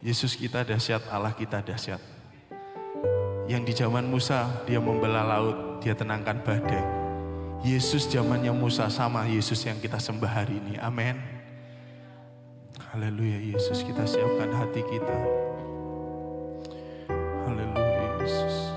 Yesus kita dahsyat, Allah kita dahsyat. Yang di zaman Musa dia membelah laut, dia tenangkan badai. Yesus zamannya Musa sama Yesus yang kita sembah hari ini. Amin. Haleluya Yesus, kita siapkan hati kita. Haleluya Yesus.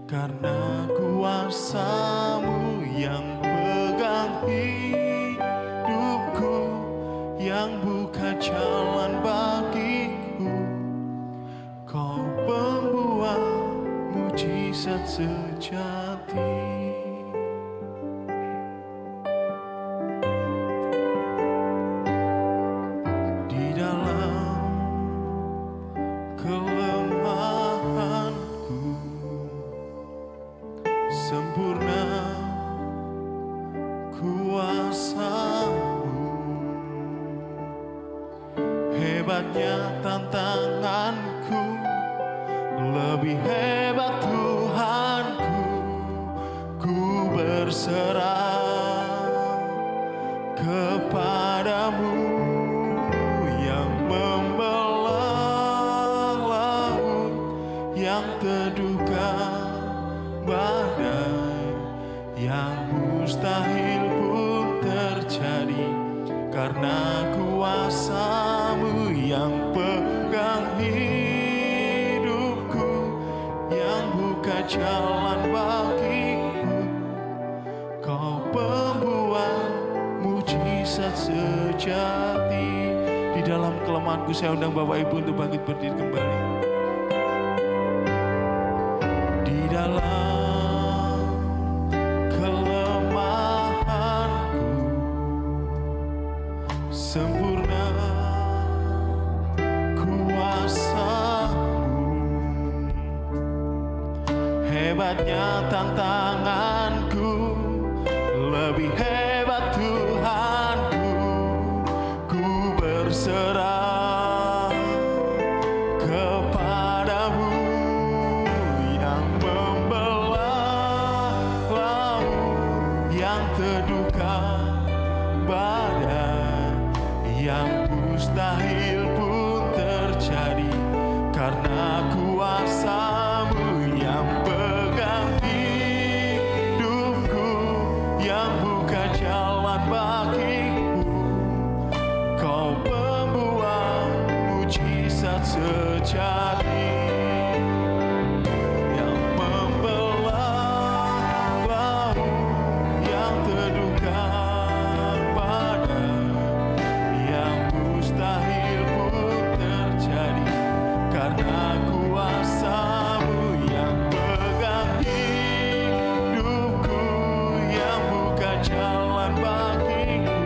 Karena kuasa-Mu yang pegang hidupku, yang buka jalan bagiku. Kau pembuat mujizat sejati. Di dalam kelemahanku sempurna kuasa-Mu, hebatnya tantanganku, lebih hebat Tuhanku. Ku berserah kepadamu yang membelah laut, yang teduhkan badai, yang mustahil pun terjadi. Karena kuasa-Mu yang pegang hidupku, yang buka jalan bagiku. Kau pembuat mujizat sejati. Di dalam kelemahanku saya undang Bapak Ibu untuk bangkit berdiri kembali. Di dalam kelemahanku sempurna kuasa-Mu, hebatnya tantanganku, lebih hebat Tuhanku. Ku berserah kepadamu yang membelah laut, yang teduhkan badai, yang mustahil pun terjadi. Karena kuasa-Mu yang pegang hidupku, yang buka jalan bagiku. Kau pembuat mujizat sejati, yang membelah laut, yang teduhkan badai, yang mustahil pun terjadi. Karena kuasa-Mu yang pegang hidupku, yang buka jalan bagiku.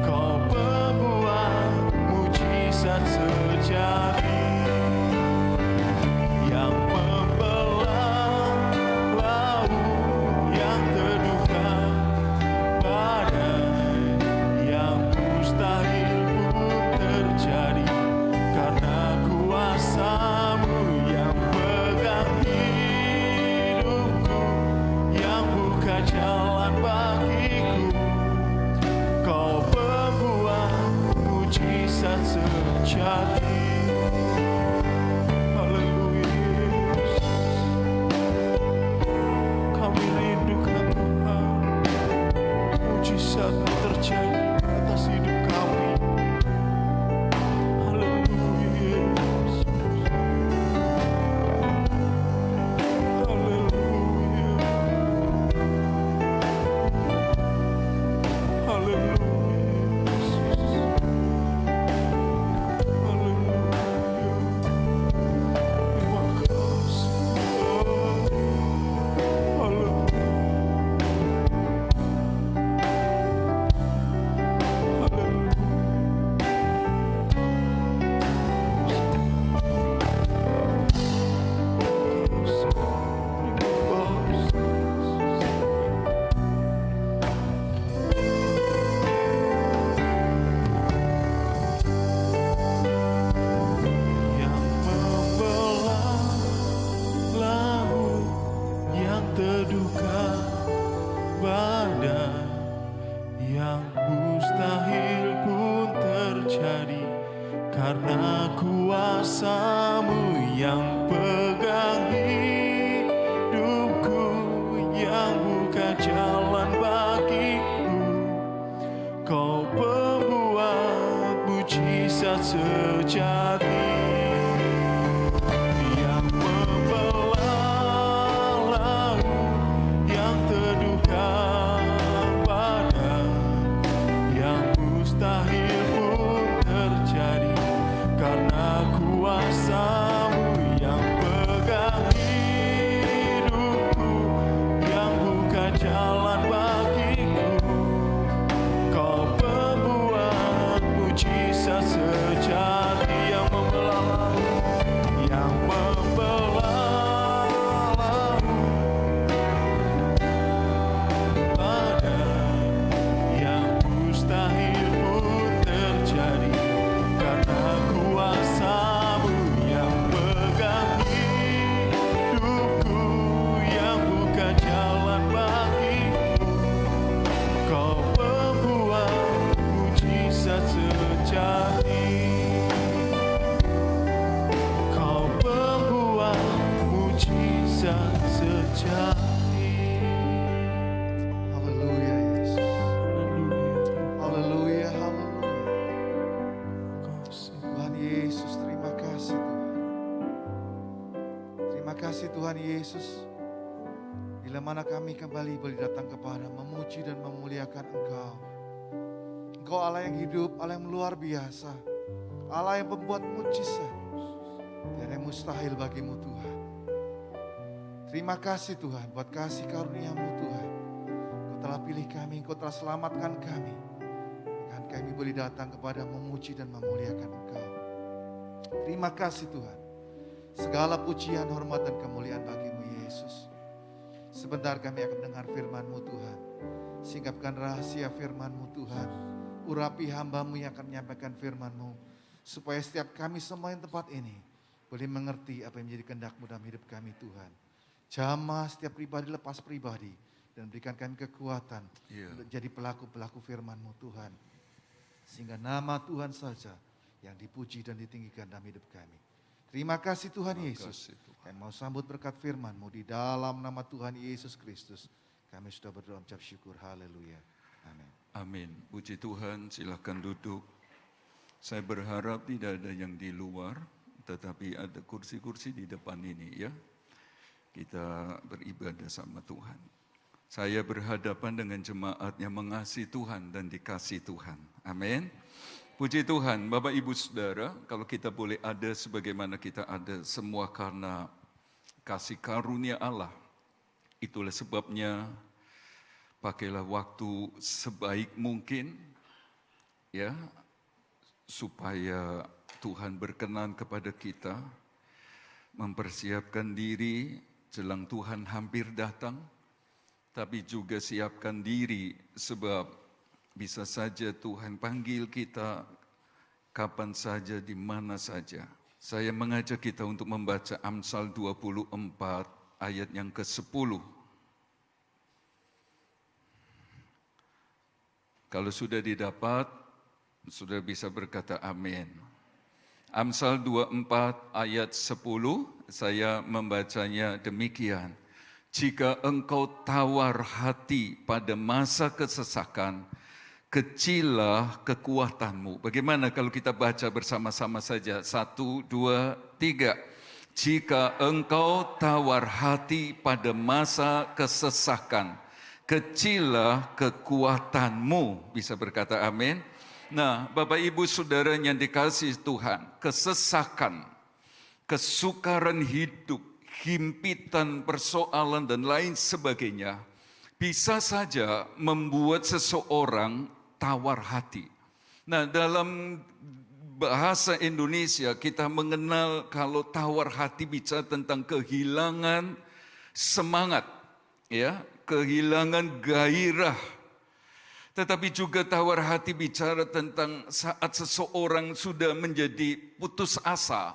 Kau pembuat mujizat sejati, yang membelah laut, yang teduhkan badai, yang mustahil pun terjadi. Karena kuasa-Mu yang pegang hidupku, yang buka jalan bagiku. Kau pembuat mujizat sejati. Haleluya Yesus, kami rindukan Tuhan, mujizat-Mu terjadi atas hidup kami. Haleluya Yesus, haleluya, haleluya Yesus, haleluya. Terima kasih, haleluya. yang mustahil pun terjadi karena kuasa-Mu yang pegang hidupku, yang buka jalan bagiku. Kau pembuat mujizat sejati, yang membelah laut yang terduga padam, yang mustahil pun terjadi karena kuasa-Mu yang pegang hidupku, yang buka jalan bagiku. Kau pembuat mujizat sejati, yang membelah laut, yang membelah laut padam, yang mustahil pun terjadi karena kuasa-Mu yang pegang hidupku, yang buka jalan bagiku. Kau pembuat mujizat sejati, Kau pembuat mujizat sejati. Haleluya Yesus. Haleluya. Haleluya, haleluya. Kasih. Tuhan Yesus, terima kasih Tuhan. Terima kasih Tuhan Yesus. Bila mana kami kembali boleh datang kepada memuji dan memuliakan Engkau. Engkau Allah yang hidup, Allah yang luar biasa. Allah yang pembuat mujizat. Tiada yang mustahil bagimu Tuhan. Terima kasih Tuhan buat kasih karunia-Mu Tuhan. Engkau telah pilih kami, Engkau telah selamatkan kami. Dan kami boleh datang kepada memuji dan memuliakan Engkau. Terima kasih Tuhan. Segala pujian, hormat dan kemuliaan bagimu Yesus. Sebentar kami akan mendengar firman-Mu Tuhan. Singkapkan rahasia firman-Mu Tuhan. Urapi hamba-Mu yang akan menyampaikan firman-Mu. Supaya setiap kami semua yang tempat ini boleh mengerti apa yang menjadi kehendak-Mu dalam hidup kami Tuhan. Jamah setiap pribadi lepas pribadi. Dan berikan kami kekuatan untuk jadi pelaku-pelaku firman-Mu Tuhan. Sehingga nama Tuhan saja yang dipuji dan ditinggikan dalam hidup kami. Terima kasih Tuhan Yesus. Kami mau sambut berkat firman-Mu di dalam nama Tuhan Yesus Kristus. Kami sudah berdoa ucap syukur. Haleluya. Amin. Amin. Puji Tuhan, silakan duduk. Saya berharap tidak ada yang di luar, tetapi ada kursi-kursi di depan ini ya. Kita beribadah sama Tuhan. Saya berhadapan dengan jemaat yang mengasihi Tuhan dan dikasihi Tuhan. Amin. Puji Tuhan, Bapak Ibu Saudara, kalau kita boleh ada sebagaimana kita ada semua karena kasih karunia Allah. Itulah sebabnya pakailah waktu sebaik mungkin ya supaya Tuhan berkenan kepada kita mempersiapkan diri jelang Tuhan hampir datang, tapi juga siapkan diri sebab bisa saja Tuhan panggil kita kapan saja, di mana saja. Saya mengajak kita untuk membaca Amsal 24 ayat yang ke-10. Kalau sudah didapat, sudah bisa berkata amin. Amsal 24 ayat 10, saya membacanya demikian. Jika engkau tawar hati pada masa kesesakan, kecillah kekuatanmu. Bagaimana kalau kita baca bersama-sama saja? 1, 2, 3. Jika engkau tawar hati pada masa kesesakan, kecillah kekuatanmu. Bisa berkata amin. Nah, Bapak Ibu Saudara yang dikasihi Tuhan, kesesakan, kesukaran hidup, himpitan, persoalan dan lain sebagainya bisa saja membuat seseorang tawar hati. Nah, dalam bahasa Indonesia kita mengenal kalau tawar hati bicara tentang kehilangan semangat, ya, kehilangan gairah. Tetapi juga tawar hati bicara tentang saat seseorang sudah menjadi putus asa,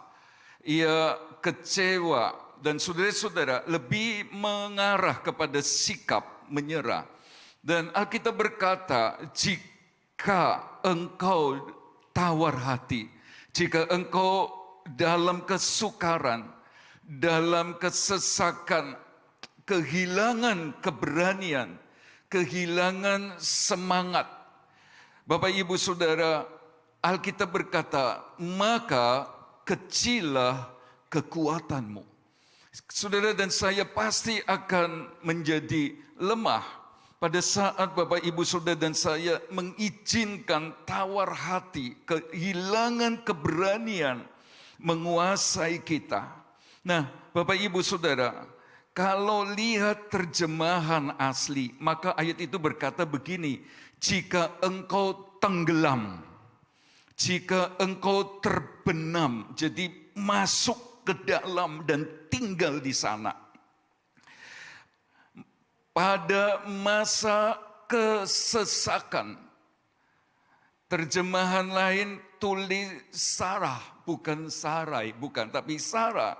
ia kecewa, dan saudara-saudara lebih mengarah kepada sikap menyerah. Dan Alkitab berkata, jika engkau tawar hati, jika engkau dalam kesukaran, dalam kesesakan, kehilangan keberanian, kehilangan semangat. Bapak Ibu Saudara, Alkitab berkata, maka kecillah kekuatanmu. Saudara dan saya pasti akan menjadi lemah pada saat Bapak Ibu Saudara dan saya mengizinkan tawar hati, kehilangan keberanian menguasai kita. Nah, Bapak Ibu Saudara, kalau lihat terjemahan asli, maka ayat itu berkata begini, jika engkau tenggelam, jika engkau terbenam, jadi masuk ke dalam dan tinggal di sana. Pada masa kesesakan, terjemahan lain tulis Sarah, bukan Sarai, bukan, tapi Sarah.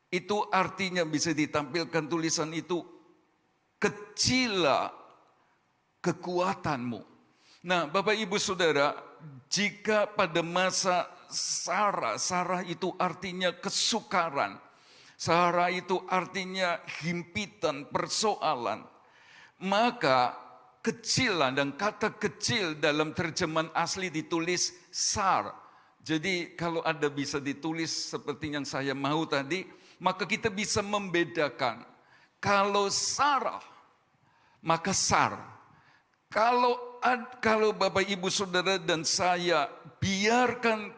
Itu artinya bisa ditampilkan tulisan itu, kecillah kekuatanmu. Nah, Bapak Ibu Saudara, jika pada masa Sarah itu artinya kesukaran, Sarah itu artinya himpitan, persoalan, maka kecilan, dan kata kecil dalam terjemahan asli ditulis sar. Jadi kalau ada bisa ditulis seperti yang saya mau tadi, maka kita bisa membedakan. Kalau Sarah, maka sar. Kalau Bapak Ibu Saudara dan saya biarkan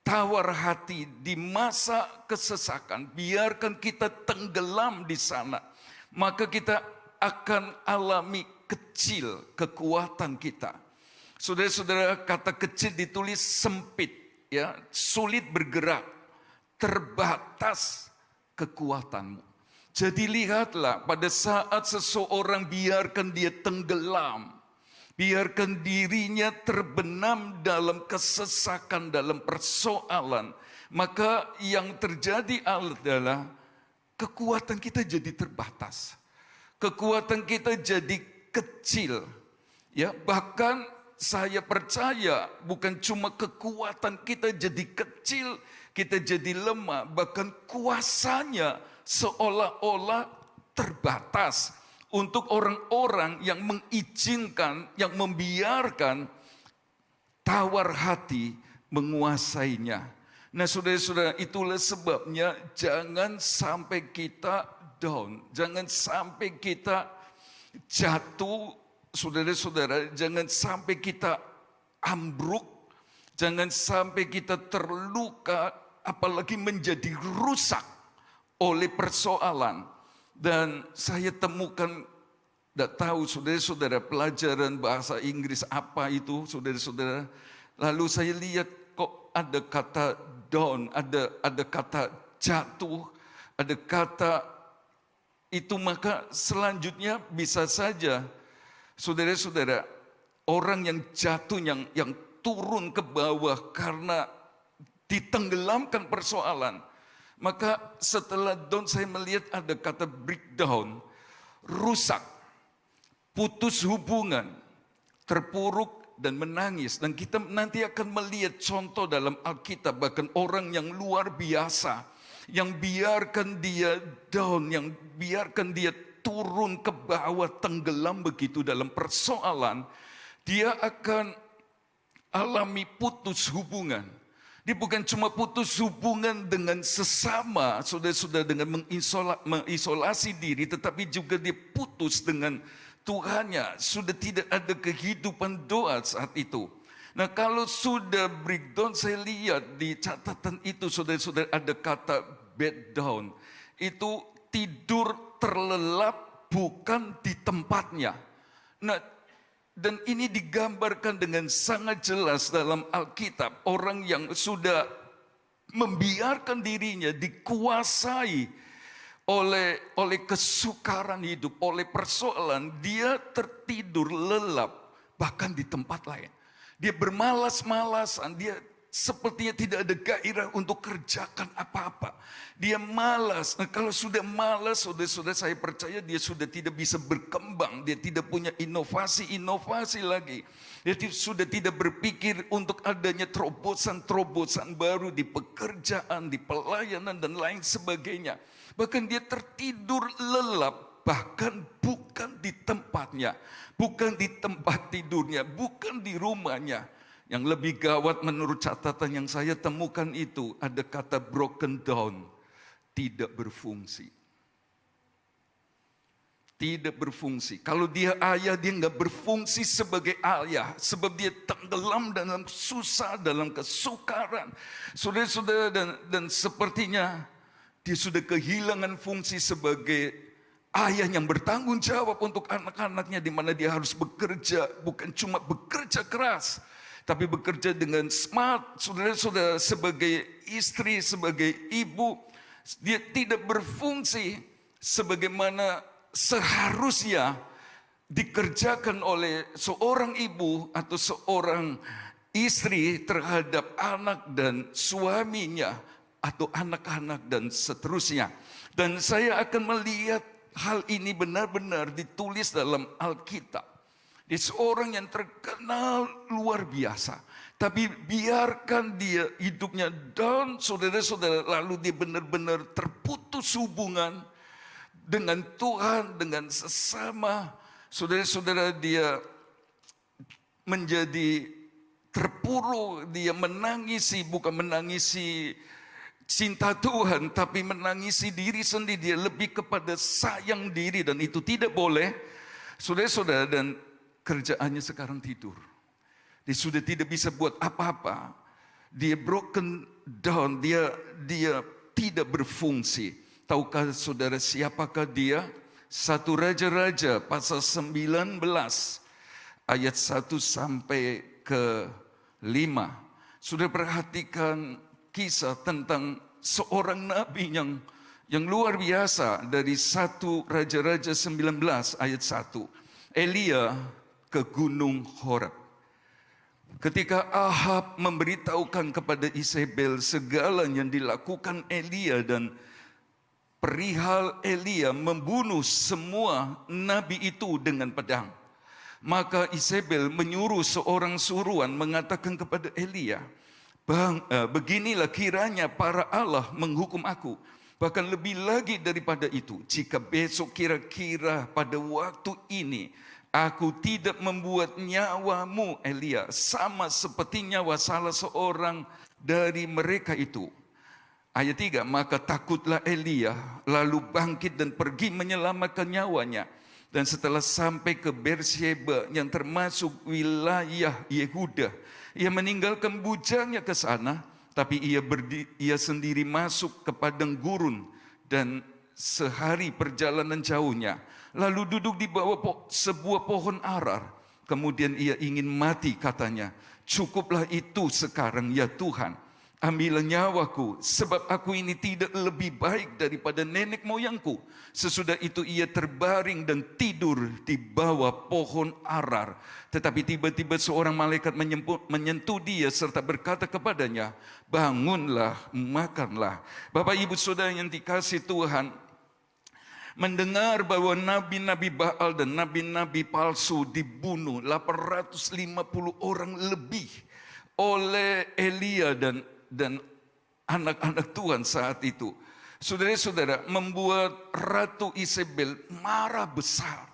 tawar hati di masa kesesakan, biarkan kita tenggelam di sana, maka kita akan alami kecil kekuatan kita. Saudara-saudara, kata kecil ditulis sempit, ya, sulit bergerak, terbatas kekuatanmu. Jadi lihatlah, pada saat seseorang biarkan dia tenggelam, biarkan dirinya terbenam dalam kesesakan, dalam persoalan, maka yang terjadi adalah kekuatan kita jadi terbatas. Kekuatan kita jadi kecil. Ya, bahkan saya percaya bukan cuma kekuatan kita jadi kecil, kita jadi lemah, bahkan kuasanya seolah-olah terbatas untuk orang-orang yang mengizinkan, yang membiarkan tawar hati menguasainya. Nah, saudara-saudara, itulah sebabnya jangan sampai kita down, jangan sampai kita jatuh, saudara-saudara, jangan sampai kita ambruk, jangan sampai kita terluka, apalagi menjadi rusak oleh persoalan. Dan saya temukan, tidak tahu saudara-saudara pelajaran bahasa Inggris apa itu, saudara-saudara. Lalu saya lihat kok ada kata down, ada kata jatuh, ada kata itu, maka selanjutnya bisa saja saudara-saudara, orang yang jatuh, yang turun ke bawah karena ditenggelamkan persoalan. Maka setelah down saya melihat ada kata breakdown, rusak, putus hubungan, terpuruk dan menangis. Dan kita nanti akan melihat contoh dalam Alkitab, bahkan orang yang luar biasa, yang biarkan dia down, yang biarkan dia turun ke bawah, tenggelam begitu dalam persoalan, dia akan alami putus hubungan. Dia bukan cuma putus hubungan dengan sesama, saudara-saudara, dengan mengisolasi diri, tetapi juga dia putus dengan Tuhannya. Sudah tidak ada kehidupan doa saat itu. Nah, kalau sudah breakdown, saya lihat di catatan itu, saudara-saudara, ada kata bed down. Itu tidur terlelap bukan di tempatnya. Nah, dan ini digambarkan dengan sangat jelas dalam Alkitab. Orang yang sudah membiarkan dirinya dikuasai oleh kesukaran hidup, oleh persoalan, dia tertidur lelap bahkan di tempat lain. Dia bermalas-malasan, dia sepertinya tidak ada gairah untuk kerjakan apa-apa. Dia malas. Nah, kalau sudah malas, saudara-saudara, saya percaya dia sudah tidak bisa berkembang. Dia tidak punya inovasi lagi. Dia sudah tidak berpikir untuk adanya terobosan-terobosan baru di pekerjaan, di pelayanan, dan lain sebagainya. Bahkan dia tertidur lelap, bahkan bukan di tempatnya. Bukan di tempat tidurnya, bukan di rumahnya. Yang lebih gawat menurut catatan yang saya temukan itu ada kata broken down, tidak berfungsi. Tidak berfungsi. Kalau dia ayah, dia nggak berfungsi sebagai ayah. Sebab dia tenggelam dalam susah, dalam kesukaran. Saudara-saudara, dan sepertinya dia sudah kehilangan fungsi sebagai ayah yang bertanggung jawab untuk anak-anaknya. Di mana dia harus bekerja, bukan cuma bekerja keras, tapi bekerja dengan smart. Saudara-saudara, sebagai istri, sebagai ibu, dia tidak berfungsi sebagaimana seharusnya dikerjakan oleh seorang ibu atau seorang istri terhadap anak dan suaminya atau anak-anak dan seterusnya. Dan saya akan melihat hal ini benar-benar ditulis dalam Alkitab. Dia seorang yang terkenal luar biasa. Tapi biarkan dia hidupnya down, saudara-saudara, lalu dia benar-benar terputus hubungan dengan Tuhan, dengan sesama. Saudara-saudara, dia menjadi terpuruk, dia menangisi, bukan menangisi cinta Tuhan, tapi menangisi diri sendiri. Dia lebih kepada sayang diri, dan itu tidak boleh. Saudara-saudara, dan kerjaannya sekarang tidur. Dia sudah tidak bisa buat apa-apa. Dia broken down, dia tidak berfungsi. Tahukah saudara siapakah dia? 1 Raja-Raja pasal 19 ayat 1 sampai ke 5. Sudah perhatikan kisah tentang seorang nabi yang luar biasa dari 1 Raja-Raja 19 ayat 1. Elia ke Gunung Horeb. Ketika Ahab memberitahukan kepada Isabel segala yang dilakukan Elia dan perihal Elia membunuh semua nabi itu dengan pedang, maka Isabel menyuruh seorang suruhan mengatakan kepada Elia, beginilah kiranya para Allah menghukum aku. Bahkan lebih lagi daripada itu, jika besok kira-kira pada waktu ini aku tidak membuat nyawamu, Elia, sama seperti nyawa salah seorang dari mereka itu. Ayat 3, maka takutlah Elia, lalu bangkit dan pergi menyelamatkan nyawanya. Dan setelah sampai ke Beersheba yang termasuk wilayah Yehuda, ia meninggalkan bujangnya ke sana, tapi ia sendiri masuk ke padang gurun dan sehari perjalanan jauhnya. Lalu duduk di bawah sebuah pohon arar. Kemudian ia ingin mati, katanya, cukuplah itu sekarang ya Tuhan. Ambillah nyawaku, sebab aku ini tidak lebih baik daripada nenek moyangku. Sesudah itu ia terbaring dan tidur di bawah pohon arar. Tetapi tiba-tiba seorang malaikat menyentuh dia serta berkata kepadanya, bangunlah, makanlah. Bapak ibu saudara yang dikasihi Tuhan, mendengar bahwa nabi-nabi Baal dan nabi-nabi palsu dibunuh 850 orang lebih oleh Elia dan anak-anak Tuhan saat itu. Saudara-saudara, membuat Ratu Isabel marah besar.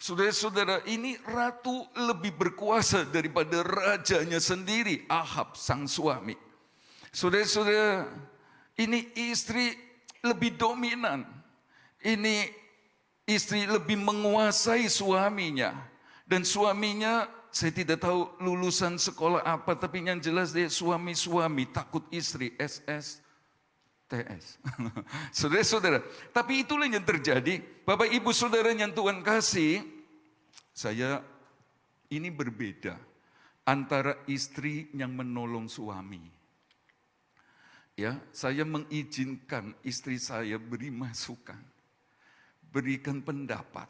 Saudara-saudara, ini ratu lebih berkuasa daripada rajanya sendiri, Ahab sang suami. Saudara-saudara, ini istri lebih dominan. Ini istri lebih menguasai suaminya. Dan suaminya, saya tidak tahu lulusan sekolah apa, tapi yang jelas dia suami-suami takut istri, SSTS. Saudara-saudara, tapi itulah yang terjadi. Bapak ibu saudara yang Tuhan kasih, saya ini berbeda antara istri yang menolong suami. Ya, saya mengizinkan istri saya beri masukan, berikan pendapat,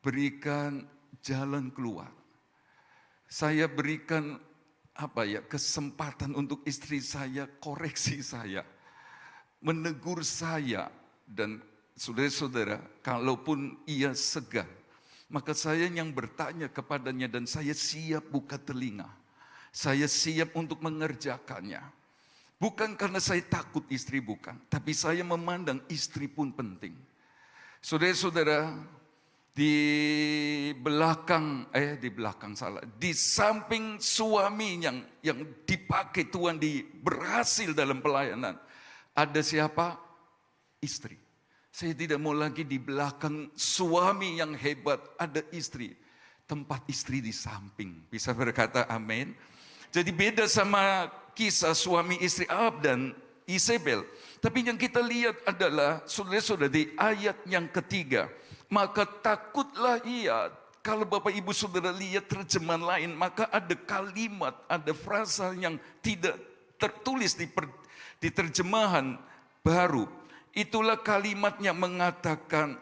berikan jalan keluar. Saya berikan kesempatan untuk istri saya koreksi saya, menegur saya. Dan saudara-saudara, kalaupun ia segan, maka saya yang bertanya kepadanya dan saya siap buka telinga. Saya siap untuk mengerjakannya. Bukan karena saya takut istri, bukan. Tapi saya memandang istri pun penting. Saudara-saudara, di samping suami yang dipakai Tuhan berhasil dalam pelayanan, ada siapa? Istri. Saya tidak mau lagi di belakang suami yang hebat, ada istri. Tempat istri di samping. Bisa berkata amin? Jadi beda sama kisah suami istri Ahab dan Isabel. Tapi yang kita lihat adalah, saudara-saudara, di ayat yang ketiga. Maka takutlah ia. Kalau Bapak Ibu Saudara lihat terjemahan lain, maka ada kalimat, ada frasa yang tidak tertulis di terjemahan baru. Itulah kalimatnya mengatakan,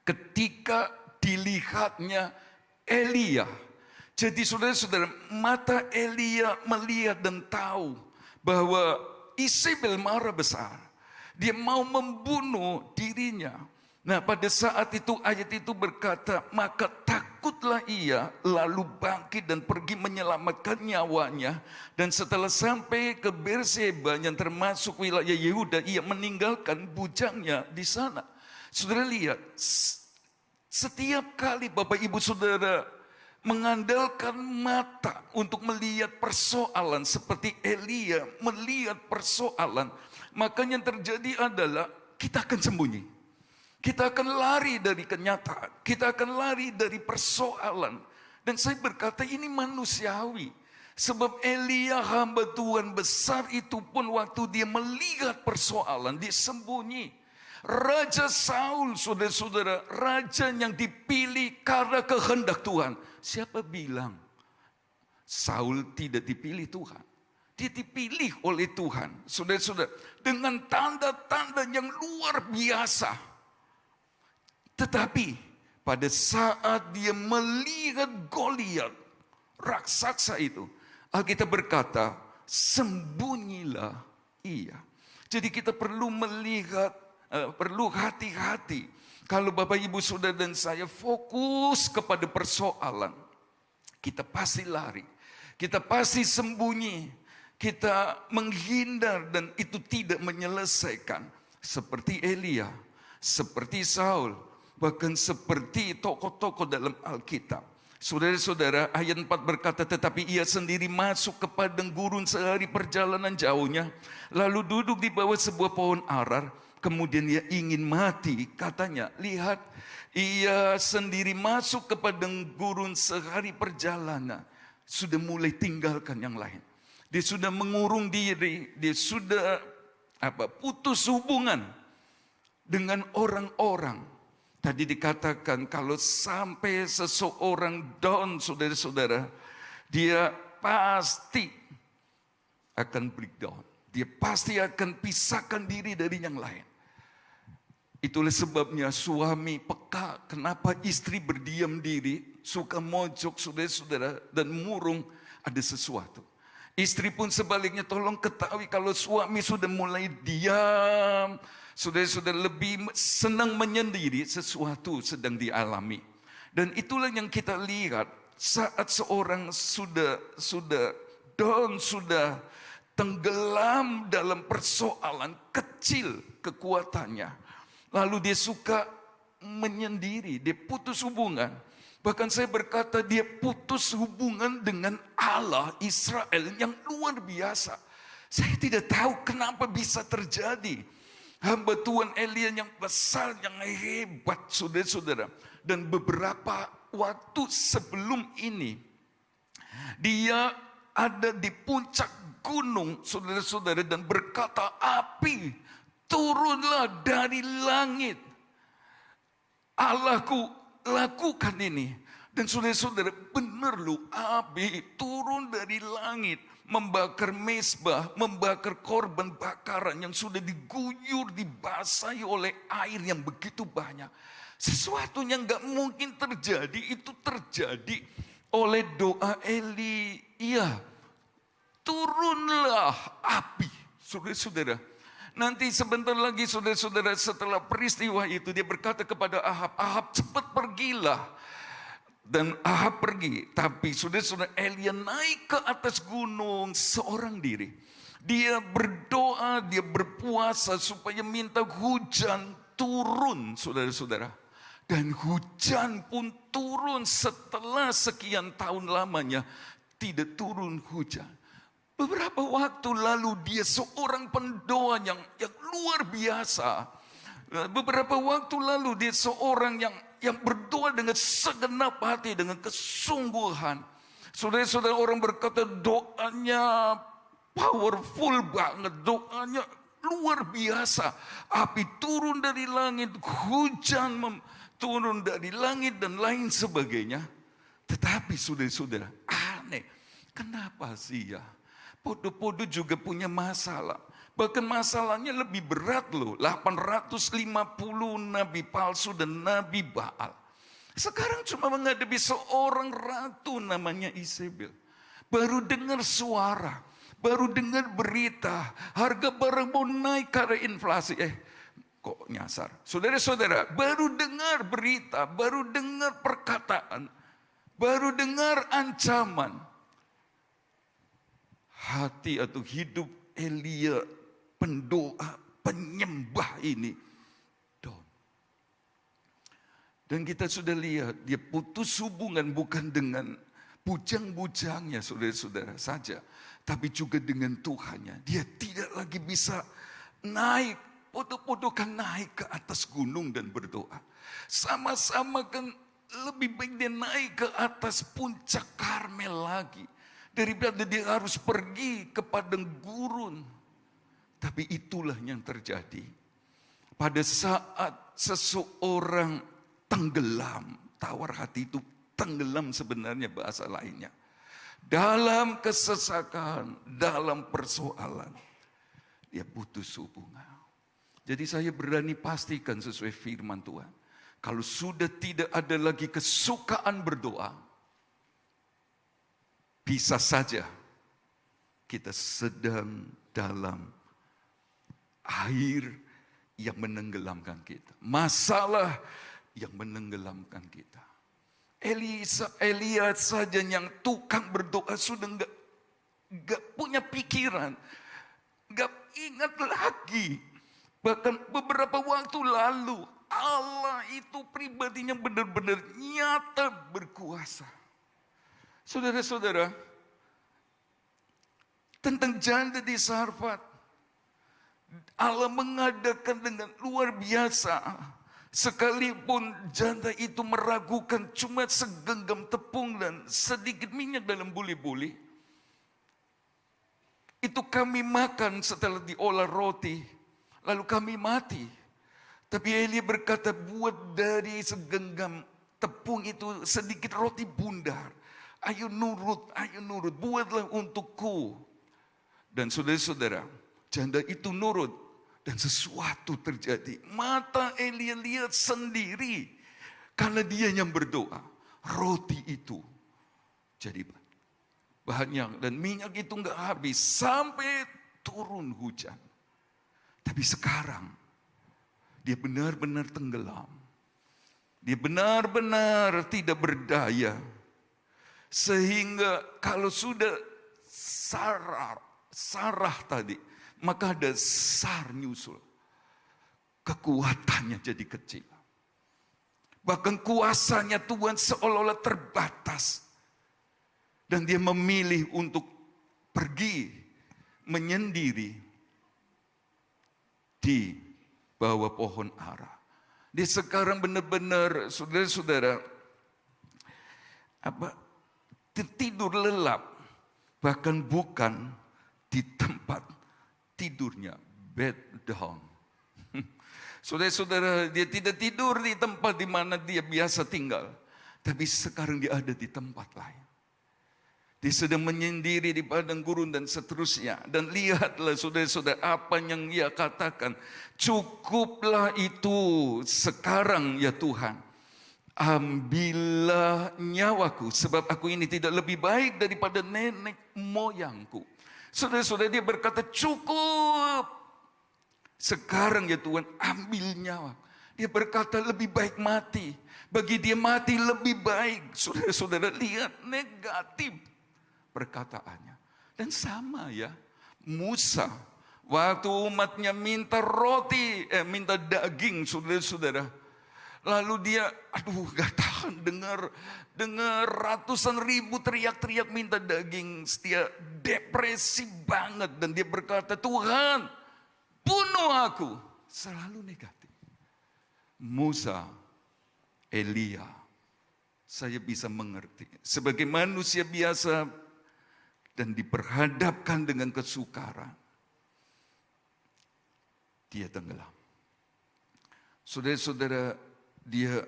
ketika dilihatnya Elia. Jadi saudara-saudara, mata Elia melihat dan tahu bahwa Isabel marah besar. Dia mau membunuh dirinya. Nah, pada saat itu ayat itu berkata, maka takutlah ia lalu bangkit dan pergi menyelamatkan nyawanya. Dan setelah sampai ke Berseba yang termasuk wilayah Yehuda, ia meninggalkan bujangnya di sana. Saudara lihat, setiap kali Bapak Ibu Saudara mengandalkan mata untuk melihat persoalan seperti Elia melihat persoalan, maka yang terjadi adalah kita akan sembunyi. Kita akan lari dari kenyataan, kita akan lari dari persoalan. Dan saya berkata ini manusiawi. Sebab Elia hamba Tuhan besar itu pun waktu dia melihat persoalan, dia sembunyi. Raja Saul, saudara-saudara, raja yang dipilih karena kehendak Tuhan. Siapa bilang Saul tidak dipilih Tuhan? Dia dipilih oleh Tuhan, saudara-saudara, dengan tanda-tanda yang luar biasa. Tetapi pada saat dia melihat Goliat, raksasa itu, Alkitab berkata, sembunyilah ia. Jadi kita perlu melihat, perlu hati-hati. Kalau Bapak Ibu Saudara dan saya fokus kepada persoalan, kita pasti lari, kita pasti sembunyi, kita menghindar dan itu tidak menyelesaikan. Seperti Elia, seperti Saul, bahkan seperti tokoh-tokoh dalam Alkitab. Saudara-saudara, ayat 4 berkata, tetapi ia sendiri masuk ke padang gurun sehari perjalanan jauhnya, lalu duduk di bawah sebuah pohon arar. Kemudian ia ingin mati, katanya, lihat, ia sendiri masuk ke padang gurun sehari perjalanan. Sudah mulai tinggalkan yang lain. Dia sudah mengurung diri, dia sudah putus hubungan dengan orang-orang. Tadi dikatakan kalau sampai seseorang down, saudara-saudara, dia pasti akan breakdown. Dia pasti akan pisahkan diri dari yang lain. Itulah sebabnya suami peka, kenapa istri berdiam diri, suka mojok saudara-saudara dan murung, ada sesuatu. Istri pun sebaliknya tolong ketahui kalau suami sudah mulai diam, saudara-saudara lebih senang menyendiri, sesuatu sedang dialami. Dan itulah yang kita lihat saat seorang sudah down, sudah tenggelam dalam persoalan kecil kekuatannya. Lalu dia suka menyendiri, dia putus hubungan. Bahkan saya berkata dia putus hubungan dengan Allah Israel yang luar biasa. Saya tidak tahu kenapa bisa terjadi. Hamba Tuhan Elia yang besar, yang hebat, saudara-saudara. Dan beberapa waktu sebelum ini, dia ada di puncak gunung, saudara-saudara, dan berkata, api turunlah dari langit. Allahku lakukan ini. Dan saudara-saudara, benar loh, api turun dari langit, membakar mezbah, membakar korban bakaran yang sudah diguyur, dibasahi oleh air yang begitu banyak. Sesuatu yang gak mungkin terjadi, itu terjadi oleh doa Elia. turunlah api. Saudara-saudara, nanti sebentar lagi saudara-saudara setelah peristiwa itu dia berkata kepada Ahab, Ahab cepat pergilah. Dan Ahab pergi, tapi saudara-saudara Elia naik ke atas gunung seorang diri. Dia berdoa, dia berpuasa supaya minta hujan turun, saudara-saudara. Dan hujan pun turun setelah sekian tahun lamanya tidak turun hujan. Beberapa waktu lalu dia seorang pendoa yang luar biasa. Beberapa waktu lalu dia seorang yang berdoa dengan segenap hati, dengan kesungguhan. Saudara-saudara, orang berkata doanya powerful banget, doanya luar biasa. Api turun dari langit, hujan turun dari langit dan lain sebagainya. Tetapi saudara-saudara, aneh. Kenapa sih ya? Podo-podo juga punya masalah. Bahkan masalahnya lebih berat loh. 850 nabi palsu dan nabi Baal. Sekarang cuma menghadapi seorang ratu namanya Isabel. Baru dengar suara, baru dengar berita. Harga barang mau naik karena inflasi. Kok nyasar? Saudara-saudara, baru dengar berita, baru dengar perkataan, baru dengar ancaman. Hati atau hidup Elia, pendoa, penyembah ini down. Dan kita sudah lihat dia putus hubungan bukan dengan bujang-bujangnya saudara-saudara saja, tapi juga dengan Tuhannya. Dia tidak lagi bisa naik, podo-podo kan naik ke atas gunung dan berdoa. Sama-sama kan lebih baik dia naik ke atas puncak Karmel lagi. Daripada dia harus pergi ke padang gurun. Tapi itulah yang terjadi. Pada saat seseorang tenggelam. Tawar hati itu tenggelam sebenarnya bahasa lainnya. Dalam kesesakan, dalam persoalan. Dia putus hubungan. Jadi saya berani pastikan sesuai firman Tuhan. Kalau sudah tidak ada lagi kesukaan berdoa. Bisa saja kita sedang dalam air yang menenggelamkan kita. Masalah yang menenggelamkan kita. Elia saja yang tukang berdoa sudah enggak punya pikiran. Enggak ingat lagi. Bahkan beberapa waktu lalu Allah itu pribadinya benar-benar nyata berkuasa. Saudara-saudara, tentang janda di Sarfat, Allah mengadakan dengan luar biasa. Sekalipun janda itu meragukan cuma segenggam tepung dan sedikit minyak dalam buli-buli. Itu kami makan setelah diolah roti, lalu kami mati. Tapi Elia berkata, buat dari segenggam tepung itu sedikit roti bundar. Ayo nurut, buatlah untukku. Dan saudara-saudara, janda itu nurut. Dan sesuatu terjadi. Mata Elia lihat sendiri. Karena dia yang berdoa. Roti itu jadi banyak. Dan minyak itu enggak habis. Sampai turun hujan. Tapi sekarang, dia benar-benar tenggelam. Dia benar-benar tidak berdaya. Sehingga kalau sudah sarah tadi, maka ada sar nyusul. Kekuatannya jadi kecil. Bahkan kuasanya Tuhan seolah-olah terbatas. Dan dia memilih untuk pergi menyendiri di bawah pohon ara. Dia sekarang benar-benar, saudara-saudara, tertidur lelap, bahkan bukan di tempat tidurnya, bed down. Saudara-saudara, dia tidak tidur di tempat di mana dia biasa tinggal, tapi sekarang dia ada di tempat lain. Dia sedang menyendiri di padang gurun dan seterusnya. Dan lihatlah saudara-saudara apa yang ia katakan. Cukuplah itu sekarang ya Tuhan. Ambillah nyawaku sebab aku ini tidak lebih baik daripada nenek moyangku. Saudara-saudara, dia berkata, cukup. Sekarang ya Tuhan, ambil nyawa. Dia berkata, lebih baik mati. Bagi dia mati lebih baik. Saudara-saudara, lihat negatif perkataannya. Dan sama ya, Musa, waktu umatnya minta roti, minta daging, saudara-saudara. Lalu dia, gak tahan dengar ratusan ribu teriak-teriak minta daging. Dia depresi banget dan dia berkata, Tuhan, bunuh aku. Selalu negatif. Musa, Elia, saya bisa mengerti. Sebagai manusia biasa dan diperhadapkan dengan kesukaran, dia tenggelam. Saudara-saudara, dia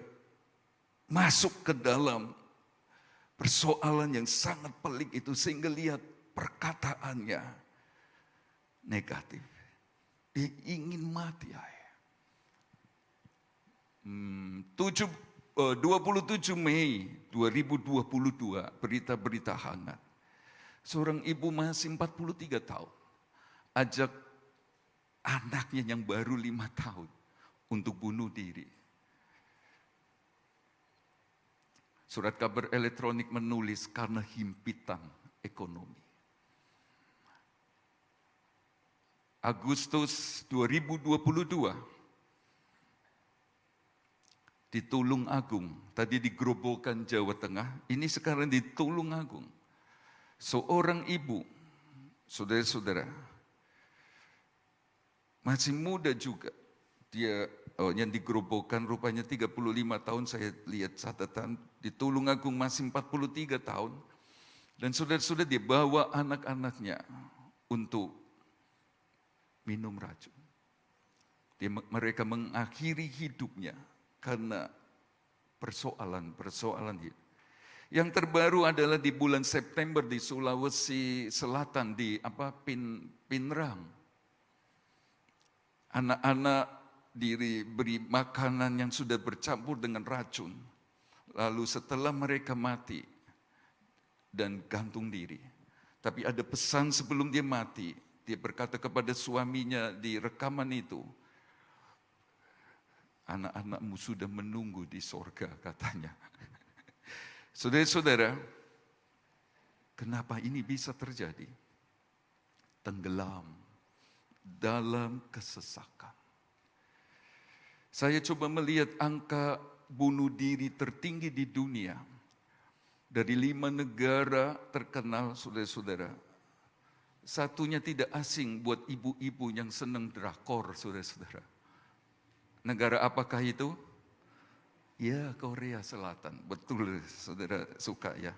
masuk ke dalam persoalan yang sangat pelik itu sehingga lihat perkataannya negatif. Dia ingin mati. 27 Mei 2022, berita-berita hangat. Seorang ibu masih 43 tahun ajak anaknya yang baru 5 tahun untuk bunuh diri. Surat kabar elektronik menulis karena himpitan ekonomi. Agustus 2022 di Tulungagung, tadi di Grobogan, Jawa Tengah, ini sekarang di Tulungagung. Seorang ibu, saudara-saudara, masih muda juga, dia yang di Grobogan rupanya 35 tahun, saya lihat catatan, di Tulungagung masih 43 tahun. Dan saudara-saudara, dia bawa anak-anaknya untuk minum racun. Mereka mengakhiri hidupnya karena persoalan hidup. Yang terbaru adalah di bulan September di Sulawesi Selatan, di Pinrang. Anak-anak diberi makanan yang sudah bercampur dengan racun. Lalu setelah mereka mati dan gantung diri. Tapi ada pesan sebelum dia mati. Dia berkata kepada suaminya di rekaman itu, anak-anakmu sudah menunggu di sorga, katanya. Saudara-saudara, kenapa ini bisa terjadi? Tenggelam dalam kesesakan. Saya coba melihat angka bunuh diri tertinggi di dunia. Dari 5 negara terkenal, saudara-saudara. Satunya tidak asing buat ibu-ibu yang senang drakor, saudara-saudara. Negara apakah itu? Ya, Korea Selatan. Betul, saudara suka ya.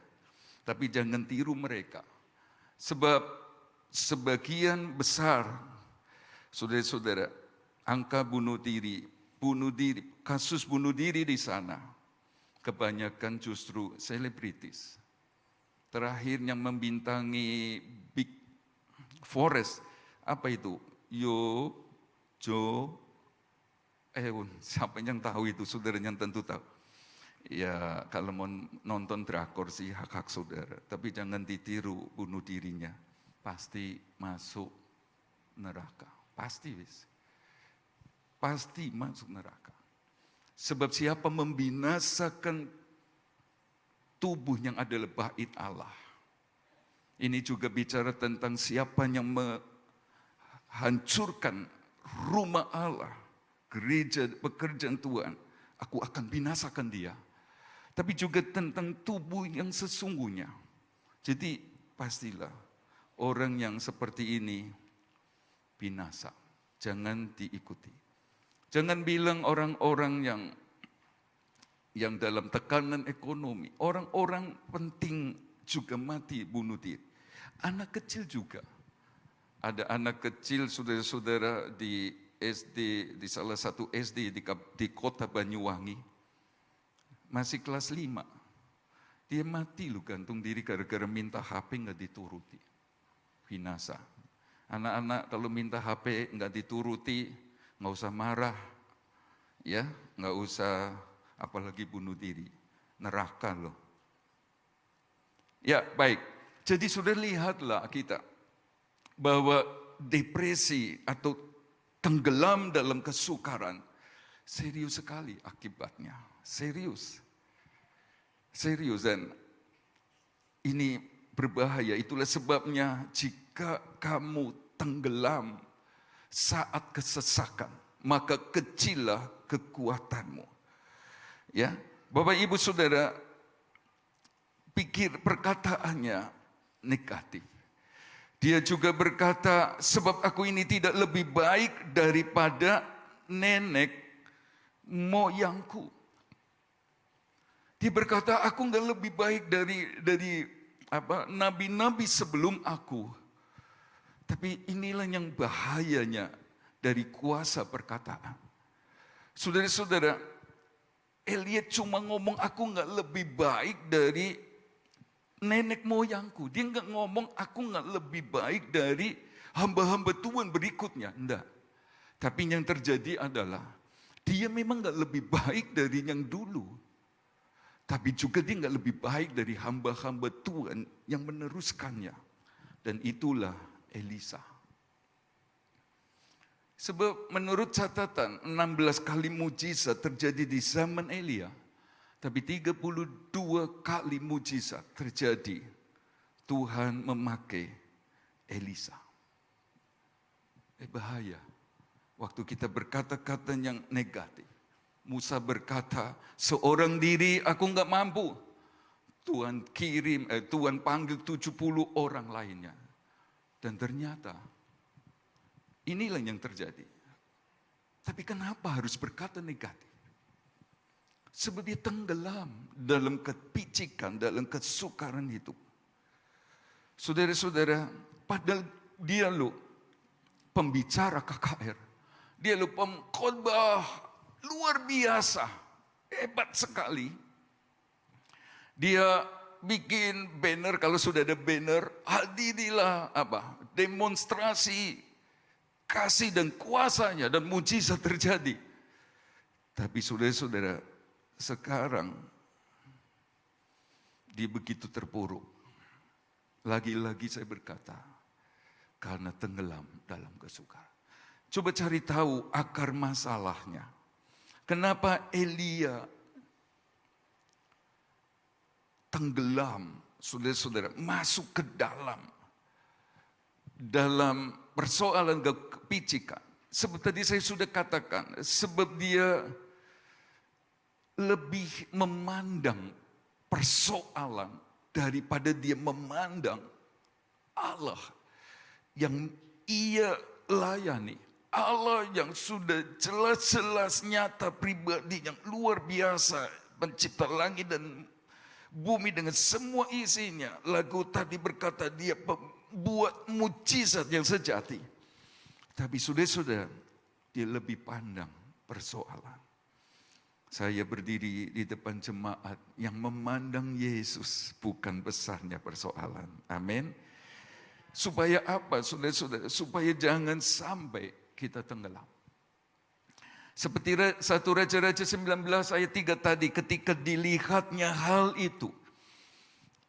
Tapi jangan tiru mereka. Sebab sebagian besar, saudara-saudara, angka kasus bunuh diri di sana, kebanyakan justru selebritis. Terakhir yang membintangi Big Forest, apa itu? Siapa yang tahu itu? Saudara yang tentu tahu. Ya, kalau mau nonton drakor sih hak-hak saudara. Tapi jangan ditiru bunuh dirinya. Pasti masuk neraka. Pasti masuk neraka. Sebab siapa membinasakan tubuh yang adalah bait Allah. Ini juga bicara tentang siapa yang menghancurkan rumah Allah, gereja, pekerjaan Tuhan. Aku akan binasakan dia. Tapi juga tentang tubuh yang sesungguhnya. Jadi pastilah orang yang seperti ini binasa. Jangan diikuti. Jangan bilang orang-orang yang dalam tekanan ekonomi, orang-orang penting juga mati bunuh diri. Anak kecil juga. Ada anak kecil saudara-saudara di SD, di salah satu SD di kota Banyuwangi. Masih kelas 5. Dia mati loh, gantung diri gara-gara minta HP nggak dituruti. Binasa. Anak-anak kalau minta HP nggak dituruti, nggak usah marah, ya, nggak usah apalagi bunuh diri, neraka loh. Ya baik, jadi sudah lihatlah kita bahwa depresi atau tenggelam dalam kesukaran serius sekali akibatnya. Serius. Dan ini berbahaya. Itulah sebabnya jika kamu tenggelam saat kesesakan, maka kecillah kekuatanmu. Ya, Bapak Ibu Saudara, pikir perkataannya negatif. Dia juga berkata, sebab aku ini tidak lebih baik daripada nenek moyangku. Dia berkata, aku nggak lebih baik dari nabi-nabi sebelum aku. Tapi inilah yang bahayanya dari kuasa perkataan. Saudara-saudara, Elia cuma ngomong aku nggak lebih baik dari nenek moyangku. Dia nggak ngomong aku nggak lebih baik dari hamba-hamba Tuhan berikutnya. Enggak. Tapi yang terjadi adalah dia memang nggak lebih baik dari yang dulu. Tapi juga dia nggak lebih baik dari hamba-hamba Tuhan yang meneruskannya. Dan itulah Elisa. Sebab menurut catatan 16 kali mujizat terjadi di zaman Elia. Tapi 32 kali mujizat terjadi. Tuhan memakai Elisa. Bahaya. Waktu kita berkata-kata yang negatif. Musa berkata, seorang diri aku nggak mampu. Tuhan panggil 70 orang lainnya. Dan ternyata inilah yang terjadi. Tapi kenapa harus berkata negatif? Sebab dia tenggelam dalam kepicikan, dalam kesukaran hidup. Saudara-saudara, padahal dia pembicara KKR. Dia pengkhotbah luar biasa, hebat sekali. Dia bikin banner, kalau sudah ada banner, hadirilah demonstrasi kasih dan kuasanya dan mujizat terjadi. Tapi saudara-saudara, sekarang dia begitu terpuruk. Lagi-lagi saya berkata, karena tenggelam dalam kesukaran. Coba cari tahu akar masalahnya. Kenapa Elia tenggelam, saudara-saudara, masuk ke dalam persoalan kepicikan. Sebab tadi saya sudah katakan, sebab dia lebih memandang persoalan daripada dia memandang Allah yang ia layani. Allah yang sudah jelas-jelas nyata pribadi yang luar biasa, pencipta langit dan bumi dengan semua isinya. Lagu tadi berkata dia buat mujizat yang sejati. Tapi sudah dia lebih pandang persoalan. Saya berdiri di depan jemaat yang memandang Yesus, bukan besarnya persoalan. Amin. Supaya apa, saudara-saudara? Supaya jangan sampai kita tenggelam. Seperti 1 Raja-Raja 19 ayat 3 tadi, ketika dilihatnya hal itu,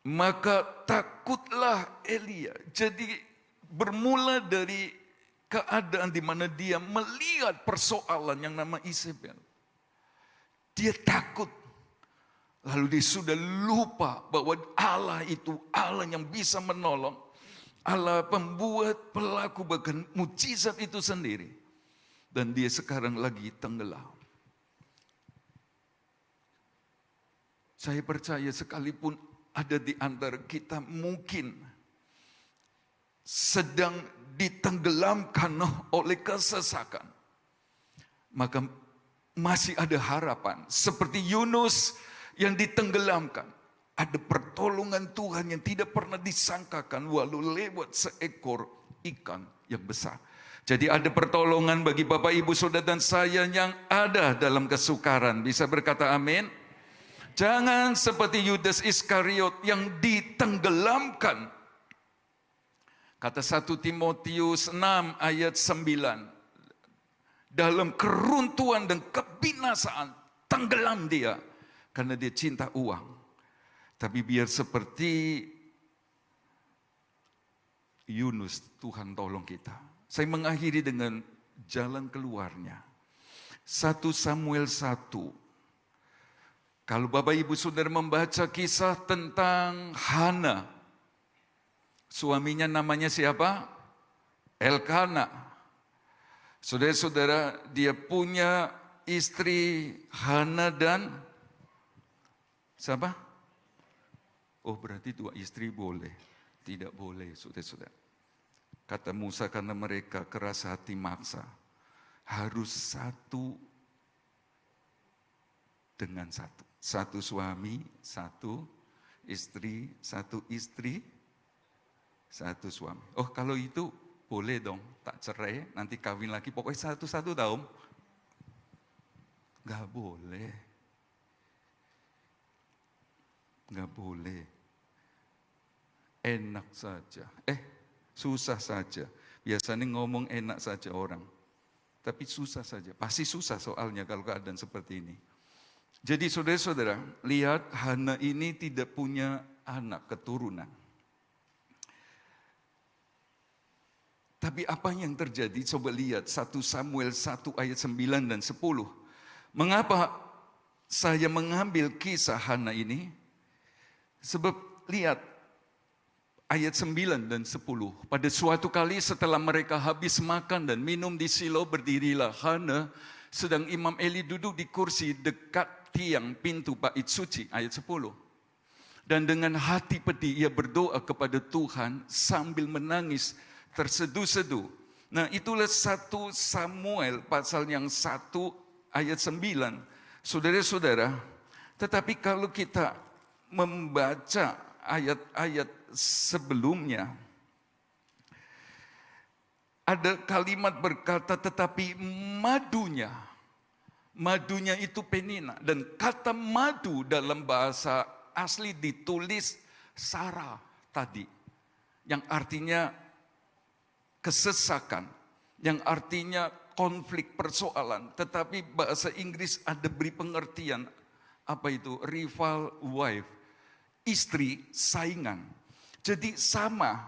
maka takutlah Elia. Jadi bermula dari keadaan di mana dia melihat persoalan yang nama Isabel. Dia takut. Lalu dia sudah lupa bahwa Allah itu Allah yang bisa menolong. Allah pembuat, pelaku, bahkan mujizat itu sendiri. Dan dia sekarang lagi tenggelam. Saya percaya sekalipun ada di antara kita mungkin sedang ditenggelamkan oleh kesesakan. Maka masih ada harapan. Seperti Yunus yang ditenggelamkan. Ada pertolongan Tuhan yang tidak pernah disangkakan walau lewat seekor ikan yang besar. Jadi ada pertolongan bagi Bapak, Ibu, Saudara dan saya yang ada dalam kesukaran. Bisa berkata amin? Jangan seperti Yudas Iskariot yang ditenggelamkan. Kata 1 Timotius 6 ayat 9. Dalam keruntuhan dan kebinasaan tenggelam dia. Karena dia cinta uang. Tapi biar seperti Yunus, Tuhan tolong kita. Saya mengakhiri dengan jalan keluarnya. 1 Samuel 1. Kalau Bapak Ibu Saudara membaca kisah tentang Hana, suaminya namanya siapa? Elkana. Saudara-saudara, dia punya istri Hana dan siapa? Oh, berarti 2 istri boleh. Tidak boleh, saudara-saudara. Kata Musa, karena mereka keras hati maksa. Harus satu dengan satu. Satu suami, satu istri, satu istri, satu suami. Oh, kalau itu boleh dong, tak cerai, nanti kawin lagi. Pokoknya satu-satu tahu. Gak boleh. Gak boleh. Enak saja. Susah saja. Biasanya ngomong enak saja orang. Tapi susah saja. Pasti susah soalnya kalau keadaan seperti ini. Jadi saudara-saudara, lihat Hana ini tidak punya anak keturunan. Tapi apa yang terjadi? Coba lihat 1 Samuel 1 ayat 9 dan 10. Mengapa saya mengambil kisah Hana ini? Sebab lihat ayat 9 dan 10. Pada suatu kali setelah mereka habis makan dan minum di Silo, berdirilah Hana, sedang Imam Eli duduk di kursi dekat tiang pintu bait suci. Ayat 10. Dan dengan hati pedih ia berdoa kepada Tuhan sambil menangis terseduh-seduh. Nah, itulah 1 Samuel pasal yang 1 ayat 9. Saudara-saudara, tetapi kalau kita membaca ayat-ayat sebelumnya, ada kalimat berkata, tetapi madunya itu penina. Dan kata madu dalam bahasa asli ditulis sara tadi, yang artinya kesesakan, yang artinya konflik, persoalan. Tetapi bahasa Inggris ada beri pengertian, apa itu? Rival wife, istri saingan. Jadi sama,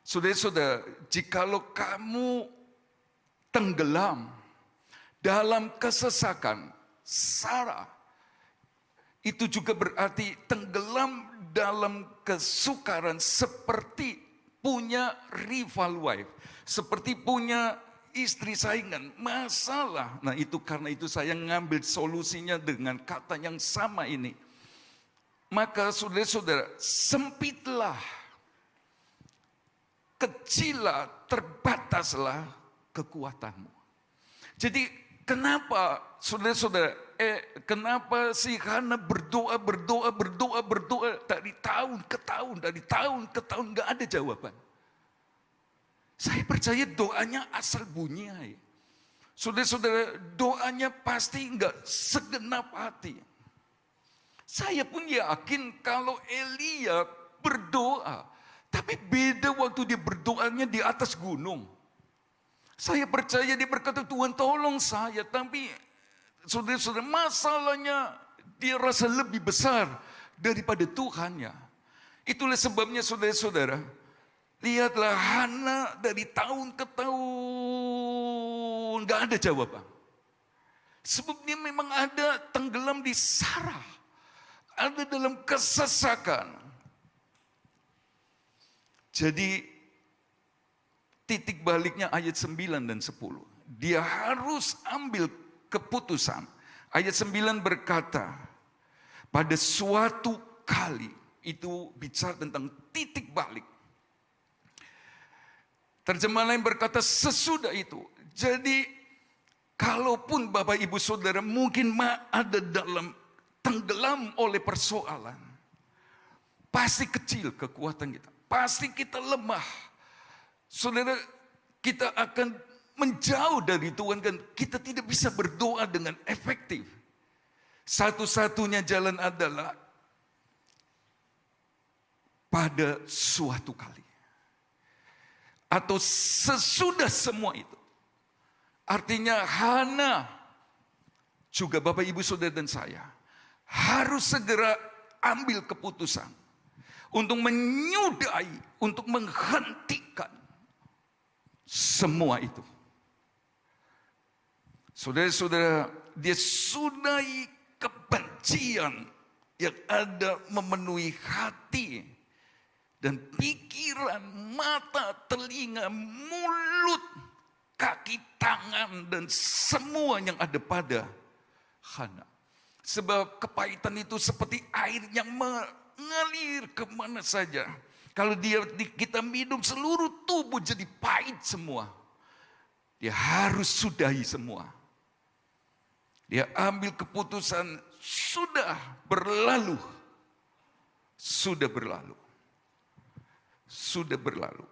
saudara-saudara, jikalau kamu tenggelam dalam kesesakan, sara, itu juga berarti tenggelam dalam kesukaran seperti punya rival wife, seperti punya istri saingan, masalah. Nah itu karena itu saya ngambil solusinya dengan kata yang sama ini. Maka saudara-saudara, sempitlah, kecilah, terbataslah kekuatanmu. Jadi kenapa saudara-saudara, kenapa si Hana berdoa dari tahun ke tahun, gak ada jawaban. Saya percaya doanya asal bunyi. Saudara-saudara, doanya pasti enggak segenap hati. Saya pun yakin kalau Elia berdoa, tapi beda waktu dia berdoanya di atas gunung. Saya percaya dia berkata, Tuhan tolong saya, tapi saudara-saudara, masalahnya dia rasa lebih besar daripada Tuhannya. Itulah sebabnya saudara-saudara, lihatlah Hana dari tahun ke tahun gak ada jawaban. Sebab dia memang ada tenggelam di sara, ada dalam kesesakan. Jadi titik baliknya ayat 9 dan 10. Dia harus ambil keputusan. Ayat 9 berkata, pada suatu kali, itu bicara tentang titik balik. Terjemahan lain berkata sesudah itu. Jadi kalaupun Bapak Ibu Saudara mungkin ada dalam tenggelam oleh persoalan, pasti kecil kekuatan kita, pasti kita lemah. Saudara, kita akan menjauh dari Tuhan dan kita tidak bisa berdoa dengan efektif. Satu-satunya jalan adalah pada suatu kali. Atau sesudah semua itu. Artinya Hana, juga Bapak Ibu Saudara dan saya, harus segera ambil keputusan. Untuk menyudahi, untuk menghentikan semua itu. Saudara-saudara, dia sudahi kebencian yang ada memenuhi hati dan pikiran, mata, telinga, mulut, kaki, tangan, dan semua yang ada pada Hana. Sebab kepahitan itu seperti air yang mengalir kemana saja. Kalau kita minum, seluruh tubuh jadi pahit semua. Dia harus sudahi semua. Dia ambil keputusan, sudah berlalu. Sudah berlalu. Sudah berlalu.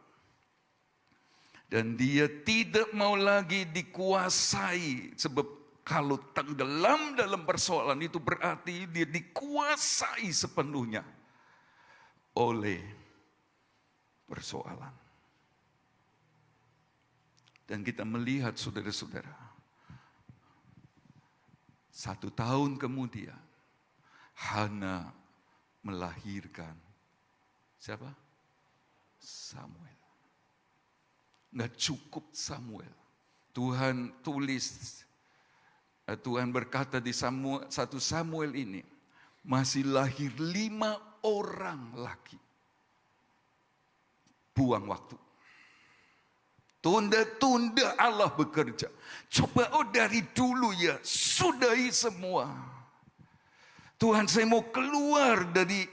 Dan dia tidak mau lagi dikuasai. Sebab kalau tenggelam dalam persoalan itu berarti dia dikuasai sepenuhnya oleh persoalan. Dan kita melihat saudara-saudara, 1 tahun kemudian Hana melahirkan siapa? Samuel. Nggak cukup Samuel. Tuhan berkata di 1 Samuel ini, masih lahir 5 orang lagi. Buang waktu. Tunda-tunda Allah bekerja. Coba dari dulu ya, sudahi semua. Tuhan, saya mau keluar dari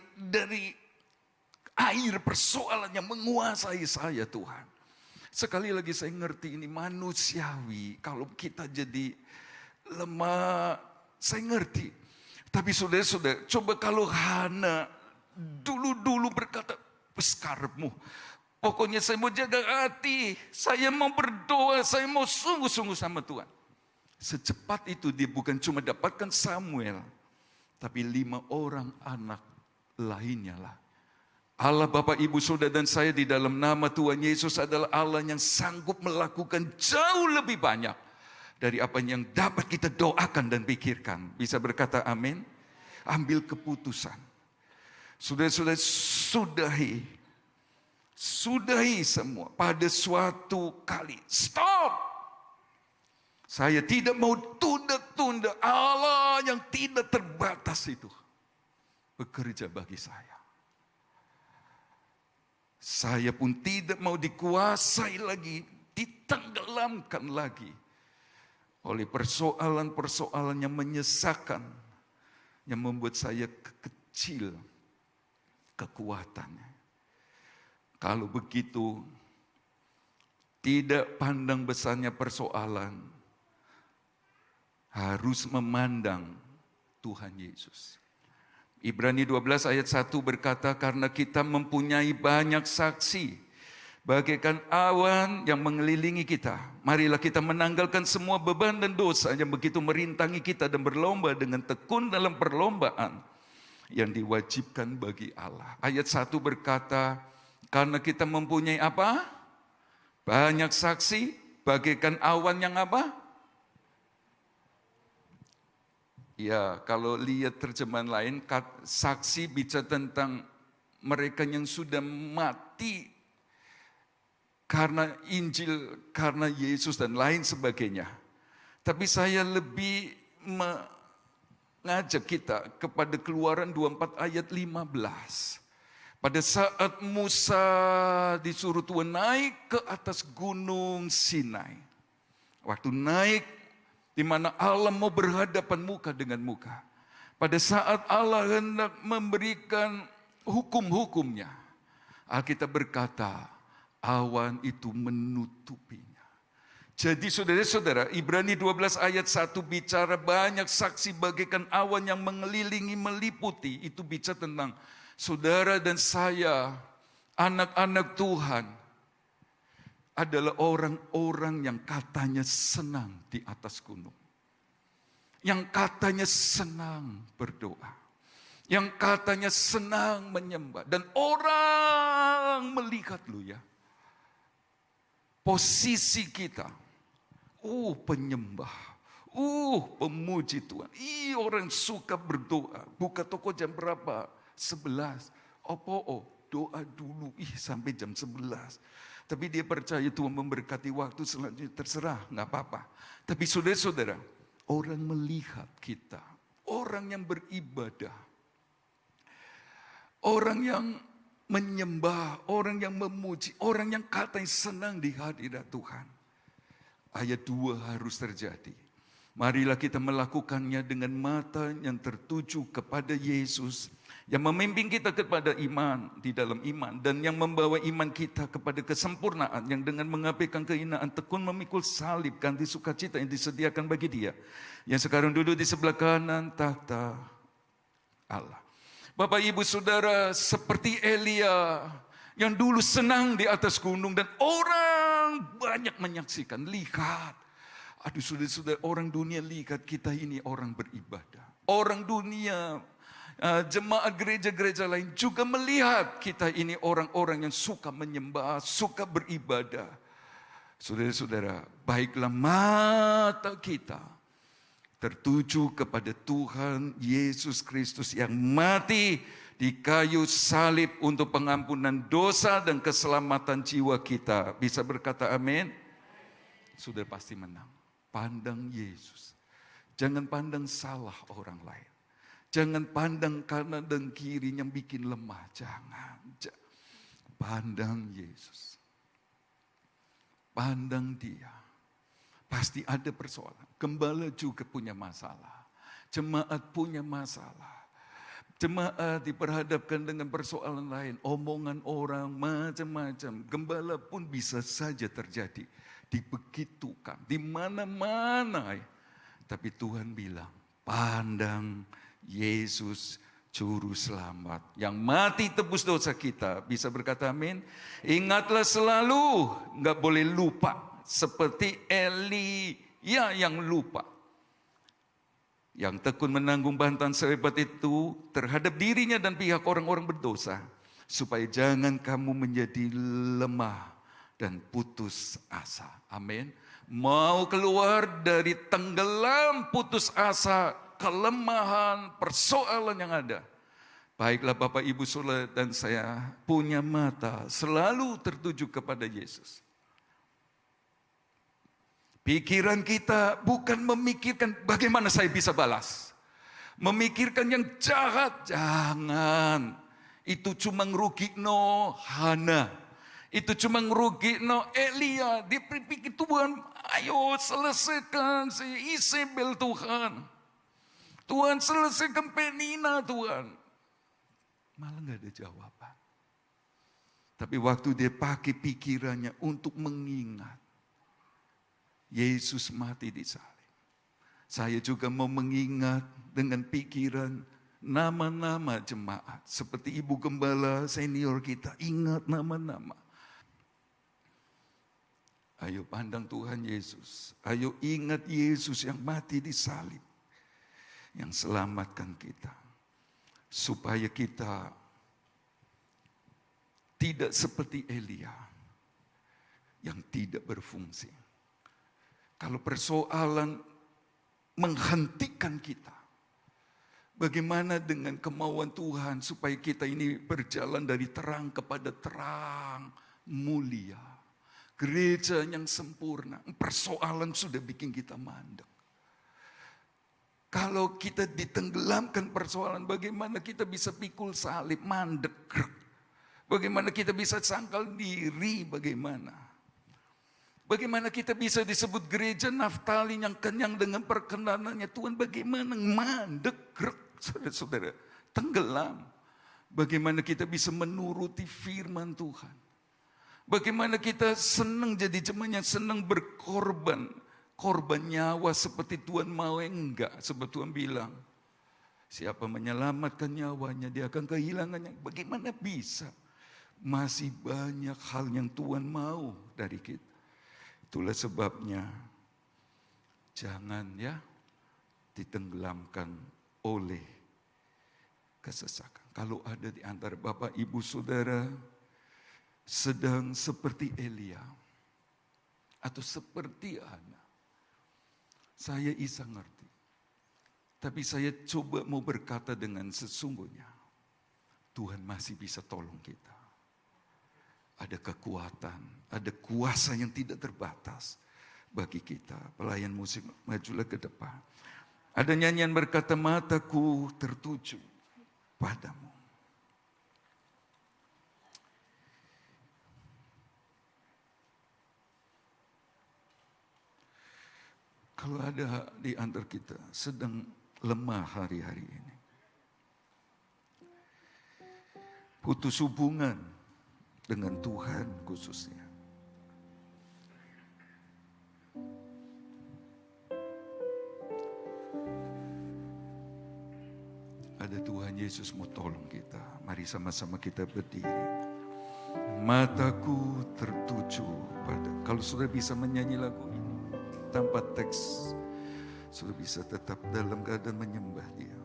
air persoalan yang menguasai saya, Tuhan. Sekali lagi saya ngerti ini manusiawi. Kalau kita jadi lemah, saya ngerti. Tapi saudara-saudara, coba kalau Hana dulu berkata, "Peskarepmu, pokoknya saya mau jaga hati, saya mau berdoa, saya mau sungguh-sungguh sama Tuhan." Secepat itu dia bukan cuma dapatkan Samuel, tapi 5 orang anak lainnya lah. Allah Bapa, Ibu, Saudara dan saya di dalam nama Tuhan Yesus adalah Allah yang sanggup melakukan jauh lebih banyak dari apa yang dapat kita doakan dan pikirkan. Bisa berkata amin? Ambil keputusan. Saudara-saudara, sudahi semua pada suatu kali. Stop! Saya tidak mau tunda-tunda. Allah yang tidak terbatas itu bekerja bagi saya. Saya pun tidak mau dikuasai lagi, ditenggelamkan lagi oleh persoalan-persoalan yang menyesakan, yang membuat saya kecil kekuatannya. Kalau begitu, tidak pandang besarnya persoalan, harus memandang Tuhan Yesus. Ibrani 12 ayat 1 berkata, karena kita mempunyai banyak saksi, bagaikan awan yang mengelilingi kita. Marilah kita menanggalkan semua beban dan dosa yang begitu merintangi kita dan berlomba dengan tekun dalam perlombaan yang diwajibkan bagi Allah. Ayat 1 berkata, karena kita mempunyai apa? Banyak saksi, bagaikan awan yang apa? Ya, kalau lihat terjemahan lain, saksi bicara tentang mereka yang sudah mati karena Injil, karena Yesus dan lain sebagainya. Tapi saya lebih mengajak kita kepada Keluaran 24 ayat 15. Pada saat Musa disuruh Tuhan naik ke atas gunung Sinai. Waktu naik, di mana Allah mau berhadapan muka dengan muka. Pada saat Allah hendak memberikan hukum-hukumnya, Alkitab berkata, awan itu menutupinya. Jadi saudara-saudara, Ibrani 12 ayat 1 bicara banyak saksi bagaikan awan yang mengelilingi, meliputi. Itu bicara tentang saudara dan saya, anak-anak Tuhan, adalah orang-orang yang katanya senang di atas gunung. Yang katanya senang berdoa. Yang katanya senang menyembah. Dan orang melihat lu ya. Posisi kita. Penyembah. Pemuji Tuhan. Orang suka berdoa. Buka toko jam berapa? 11. Doa dulu. Sampai jam 11. Tapi dia percaya Tuhan memberkati waktu selanjutnya, terserah, nggak apa-apa. Tapi saudara-saudara, orang melihat kita, orang yang beribadah, orang yang menyembah, orang yang memuji, orang yang katanya senang di hadirat Tuhan. Ayat 2 harus terjadi. Marilah kita melakukannya dengan mata yang tertuju kepada Yesus, yang memimpin kita kepada iman, di dalam iman, dan yang membawa iman kita kepada kesempurnaan, yang dengan mengabaikan kehinaan tekun memikul salib, ganti sukacita yang disediakan bagi Dia, yang sekarang duduk di sebelah kanan takhta Allah. Bapak ibu saudara, seperti Elia yang dulu senang di atas gunung dan orang banyak menyaksikan, lihat. Aduh saudara-saudara, orang dunia lihat kita ini orang beribadah. Orang dunia, jemaat gereja-gereja lain juga melihat kita ini orang-orang yang suka menyembah, suka beribadah. Saudara-saudara, baiklah mata kita tertuju kepada Tuhan Yesus Kristus yang mati di kayu salib untuk pengampunan dosa dan keselamatan jiwa kita. Bisa berkata amin? Sudah pasti menang. Pandang Yesus. Jangan pandang salah orang lain. Jangan pandang kanan dan kiri yang bikin lemah. Jangan. Pandang Yesus. Pandang Dia. Pasti ada persoalan. Gembala juga punya masalah. Jemaat punya masalah. Jemaat diperhadapkan dengan persoalan lain. Omongan orang macam-macam. Gembala pun bisa saja terjadi. Dibegitukan. Di mana-mana. Tapi Tuhan bilang, pandang Yesus Juru Selamat. Yang mati tebus dosa kita. Bisa berkata amin? Ingatlah selalu. Nggak boleh lupa. Seperti Elia yang lupa. Yang tekun menanggung bantahan sehebat itu terhadap dirinya dan pihak orang-orang berdosa. Supaya jangan kamu menjadi lemah dan putus asa. Amin. Mau keluar dari tenggelam, putus asa, kelemahan, persoalan yang ada. Baiklah Bapak Ibu Saudara dan saya punya mata selalu tertuju kepada Yesus. Pikiran kita bukan memikirkan bagaimana saya bisa balas. Memikirkan yang jahat, jangan. Itu cuma ngerugikno Hana. Itu cuma ngerugikno Elia. Dia berpikir Tuhan, ayo selesaikan si Isabel Tuhan. Tuhan selesaikan Penina Tuhan. Malah gak ada jawaban. Tapi waktu dia pakai pikirannya untuk mengingat. Yesus mati di salib. Saya juga mau mengingat dengan pikiran nama-nama jemaat. Seperti Ibu Gembala senior kita, ingat nama-nama. Ayo pandang Tuhan Yesus. Ayo ingat Yesus yang mati di salib. Yang selamatkan kita. Supaya kita tidak seperti Elia. Yang tidak berfungsi. Kalau persoalan menghentikan kita. Bagaimana dengan kemauan Tuhan supaya kita ini berjalan dari terang kepada terang mulia. Gereja yang sempurna. Persoalan sudah bikin kita mandek. Kalau kita ditenggelamkan persoalan, bagaimana kita bisa pikul salib, mandek. Bagaimana kita bisa sangkal diri, bagaimana? Bagaimana kita bisa disebut gereja Naftali yang kenyang dengan perkenanannya Tuhan? Bagaimana mandek, saudara-saudara, tenggelam. Bagaimana kita bisa menuruti firman Tuhan? Bagaimana kita senang jadi jemaat yang senang berkorban. Korban nyawa seperti Tuhan mau, enggak. Sebab Tuhan bilang, siapa menyelamatkan nyawanya, dia akan kehilangannya. Bagaimana bisa? Masih banyak hal yang Tuhan mau dari kita. Itulah sebabnya, jangan ya ditenggelamkan oleh kesesakan. Kalau ada di antara Bapak Ibu Saudara, sedang seperti Elia atau seperti Hana, saya bisa ngerti. Tapi saya coba mau berkata dengan sesungguhnya, Tuhan masih bisa tolong kita. ada kekuatan, ada kuasa yang tidak terbatas bagi kita. Pelayan musik majulah ke depan. Ada nyanyian berkata, mataku tertuju padamu. Kalau ada di antara kita sedang lemah hari-hari ini, putus hubungan dengan Tuhan khususnya, ada Tuhan Yesus mau tolong kita. Mari sama-sama kita berdiri. Mataku tertuju pada. Kalau sudah bisa menyanyi lagu ini tanpa teks, sudah bisa tetap dalam keadaan menyembah Dia.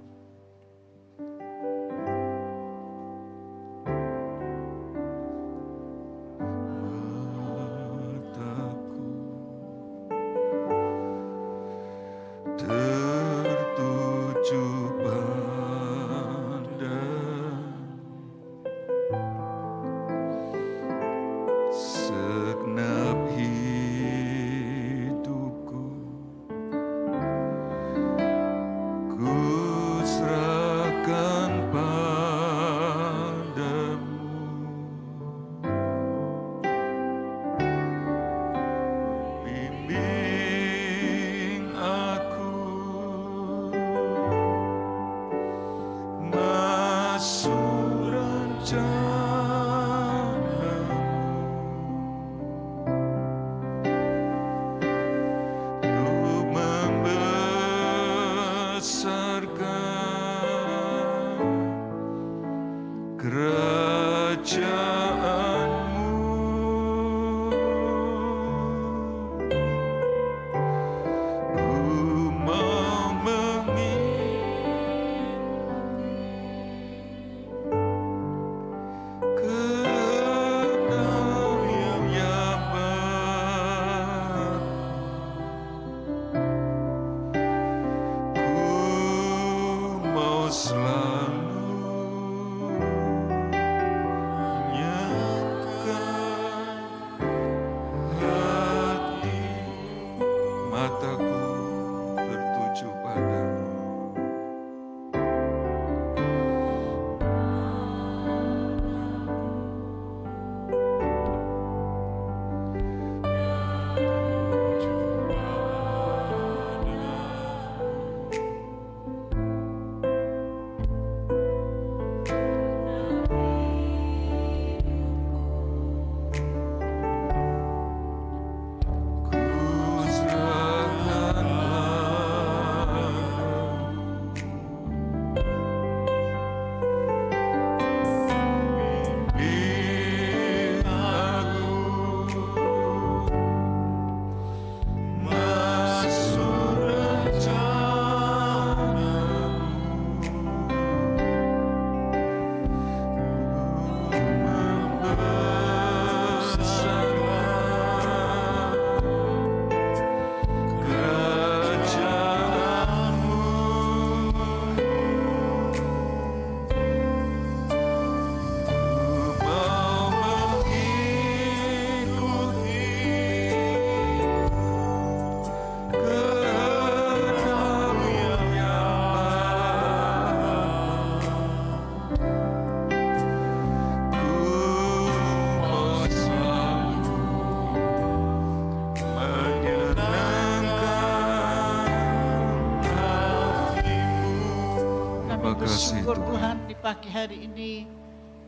Bersyukur Tuhan di pagi hari ini,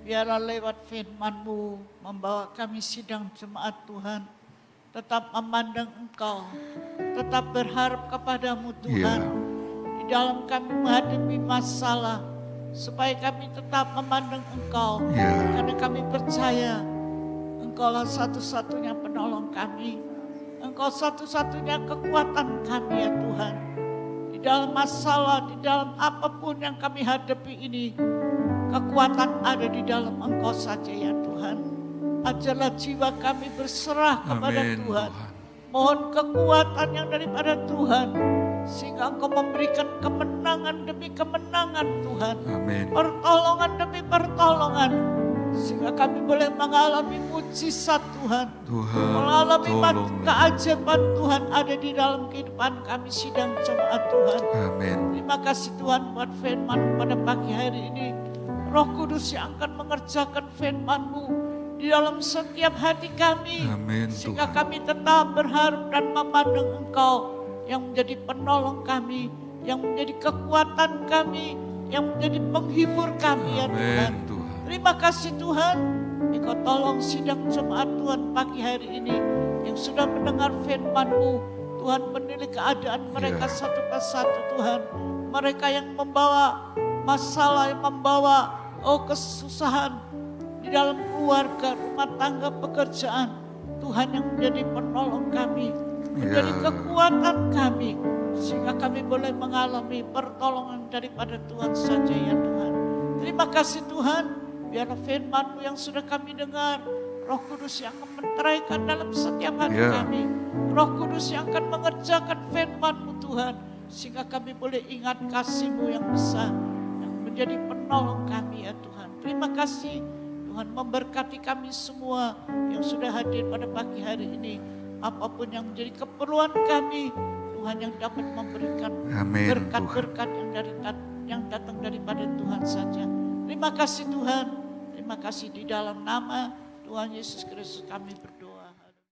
biarlah lewat firman-Mu membawa kami sidang jemaat Tuhan, tetap memandang Engkau, tetap berharap kepada-Mu Tuhan, di dalam kami menghadapi masalah, supaya kami tetap memandang Engkau, karena kami percaya Engkaulah satu-satunya penolong kami, Engkau satu-satunya kekuatan kami ya Tuhan. Dalam masalah, di dalam apapun yang kami hadapi ini, kekuatan ada di dalam Engkau saja ya Tuhan. Ajarlah jiwa kami berserah kepada Tuhan. Mohon kekuatan yang daripada Tuhan, sehingga Engkau memberikan kemenangan demi kemenangan Tuhan. Amin. Pertolongan demi pertolongan. Sehingga kami boleh mengalami mujizat Tuhan. Tuhan, Mengalami tolong. keajaiban Tuhan ada di dalam kehidupan kami sidang jemaat Tuhan. Amin. Terima kasih Tuhan buat firman pada pagi hari ini. Roh Kudus yang akan mengerjakan firman-Mu di dalam setiap hati kami. Amin, Sehingga Tuhan. kami tetap berharap dan memandang Engkau yang menjadi penolong kami, yang menjadi kekuatan kami, yang menjadi penghibur kami ya Tuhan. Amin, Tuhan. Terima kasih Tuhan, Engkau tolong sidang jemaat Tuhan pagi hari ini yang sudah mendengar firman-Mu. Tuhan menilai keadaan mereka Ya. satu persatu Tuhan. Mereka yang membawa masalah, yang membawa kesusahan di dalam keluarga, rumah tangga, pekerjaan. Tuhan yang menjadi penolong kami, menjadi Ya. kekuatan kami. Sehingga kami boleh mengalami pertolongan daripada Tuhan saja ya Tuhan. Terima kasih Tuhan. Biarlah firman-Mu yang sudah kami dengar, Roh Kudus yang mementeraikan dalam setiap hati Ya. kami. Roh Kudus yang akan mengerjakan firman-Mu Tuhan. Sehingga kami boleh ingat kasih-Mu yang besar, yang menjadi penolong kami ya Tuhan. Terima kasih Tuhan memberkati kami semua yang sudah hadir pada pagi hari ini. Apapun yang menjadi keperluan kami, Tuhan yang dapat memberikan Amin, berkat-berkat yang datang daripada Tuhan saja. Terima kasih Tuhan. Terima kasih di dalam nama Tuhan Yesus Kristus kami berdoa.